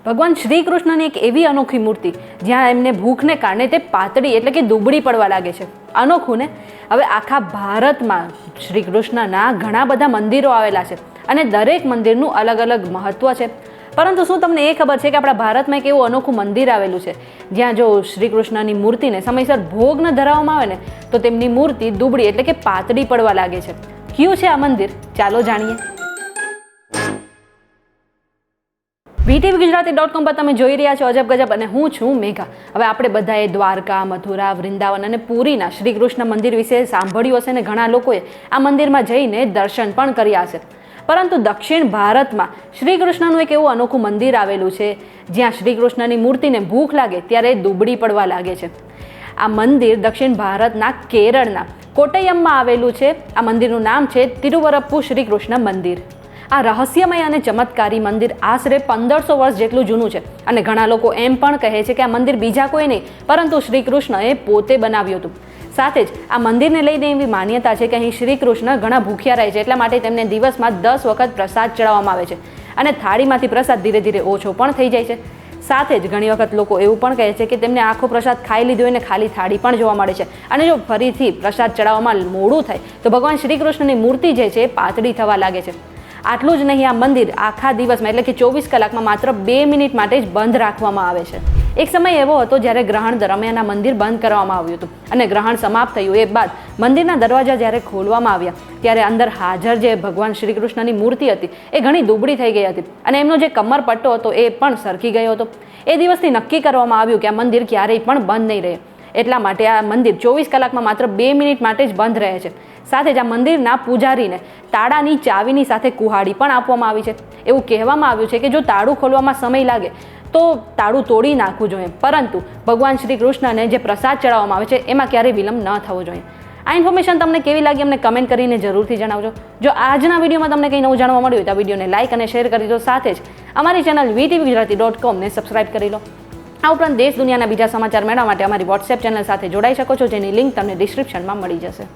ભગવાન શ્રી કૃષ્ણની એક એવી અનોખી મૂર્તિ જ્યાં એમને ભૂખને કારણે તે પાતળી એટલે કે દુબળી પડવા લાગે છે. અનોખું ને? હવે આખા ભારતમાં શ્રી કૃષ્ણના ઘણા બધા મંદિરો આવેલા છે અને દરેક મંદિરનું અલગ અલગ મહત્ત્વ છે. પરંતુ શું તમને એ ખબર છે કે આપણા ભારતમાં એક એવું અનોખું મંદિર આવેલું છે જ્યાં જો શ્રી કૃષ્ણની મૂર્તિને સમયસર ભોગ ન ધરાવવામાં આવે ને તો તેમની મૂર્તિ દુબળી એટલે કે પાતળી પડવા લાગે છે. કયું છે આ મંદિર? ચાલો જાણીએ. VTVGujarati.com પર તમે જોઈ રહ્યા છો અજબ ગજબ અને હું છું મેઘા. હવે આપણે બધાએ દ્વારકા, મથુરા, વૃંદાવન અને પુરીના શ્રી કૃષ્ણ મંદિર વિશે સાંભળ્યું હશે ને ઘણા લોકોએ આ મંદિરમાં જઈને દર્શન પણ કર્યા હશે. પરંતુ દક્ષિણ ભારતમાં શ્રી કૃષ્ણનું એક એવું અનોખું મંદિર આવેલું છે જ્યાં શ્રી કૃષ્ણની મૂર્તિને ભૂખ લાગે ત્યારે દુબળી પડવા લાગે છે. આ મંદિર દક્ષિણ ભારતના કેરળના કોટયમમાં આવેલું છે. આ મંદિરનું નામ છે તિરુવરપ્પુ શ્રી કૃષ્ણ મંદિર. આ રહસ્યમય અને ચમત્કારી મંદિર આશરે 1500 વર્ષ જેટલું જૂનું છે અને ઘણા લોકો એમ પણ કહે છે કે આ મંદિર બીજા કોઈ નહીં પરંતુ શ્રી કૃષ્ણએ પોતે બનાવ્યું હતું. સાથે જ આ મંદિરને લઈને એવી માન્યતા છે કે અહીં શ્રી કૃષ્ણ ઘણા ભૂખ્યા રહે છે, એટલા માટે તેમને દિવસમાં 10 વખત પ્રસાદ ચડાવવામાં આવે છે અને થાળીમાંથી પ્રસાદ ધીરે ધીરે ઓછો પણ થઈ જાય છે. સાથે જ ઘણી વખત લોકો એવું પણ કહે છે કે તેમને આખો પ્રસાદ ખાઈ લીધો અને ખાલી થાળી પણ જોવા મળે છે અને જો ફરીથી પ્રસાદ ચડાવવામાં મોડું થાય તો ભગવાન શ્રી કૃષ્ણની મૂર્તિ જે છે એ પાતળી થવા લાગે છે. આટલું જ નહીં, આ મંદિર આખા દિવસમાં એટલે કે 24 કલાકમાં માત્ર 2 મિનિટ માટે જ બંધ રાખવામાં આવે છે. એક સમય એવો હતો જ્યારે ગ્રહણ દરમિયાન આ મંદિર બંધ કરવામાં આવ્યું હતું અને ગ્રહણ સમાપ્ત થયું એ બાદ મંદિરના દરવાજા જ્યારે ખોલવામાં આવ્યા ત્યારે અંદર હાજર જે ભગવાન શ્રી કૃષ્ણની મૂર્તિ હતી એ ઘણી દુબળી થઈ ગઈ હતી અને એમનો જે કમર પટ્ટો હતો એ પણ સરકી ગયો હતો. એ દિવસથી નક્કી કરવામાં આવ્યું કે આ મંદિર ક્યારેય પણ બંધ નહીં રહે. એટલા માટે આ મંદિર 24 કલાકમાં માત્ર 2 મિનિટ માટે જ બંધ રહે છે. સાથે જ આ મંદિરના પૂજારીને તાળાની ચાવીની સાથે કુહાડી પણ આપવામાં આવી છે. એવું કહેવામાં આવ્યું છે કે જો તાળું ખોલવામાં સમય લાગે તો તાળું તોડી નાખવું જોઈએ, પરંતુ ભગવાન શ્રી કૃષ્ણને જે પ્રસાદ ચડાવવામાં આવે છે એમાં ક્યારેય વિલંબ ન થવો જોઈએ. આ ઇન્ફોર્મેશન તમને કેવી લાગી અમને કમેન્ટ કરીને જરૂરથી જણાવજો. જો આજના વિડીયોમાં તમને કંઈ નવું જાણવા મળ્યું હોય તો આ વિડીયોને લાઇક અને શેર કરી દો. સાથે જ અમારી ચેનલ VTVGujarati.com ને સબસ્ક્રાઇબ કરી લો. આ ઉપરાંત દેશ દુનિયાના બીજા સમાચાર મેળવવા માટે અમારી વોટ્સએપ ચેનલ સાથે જોડાઈ શકો છો, જેની લિંક તમને ડિસ્ક્રિપ્શનમાં મળી જશે.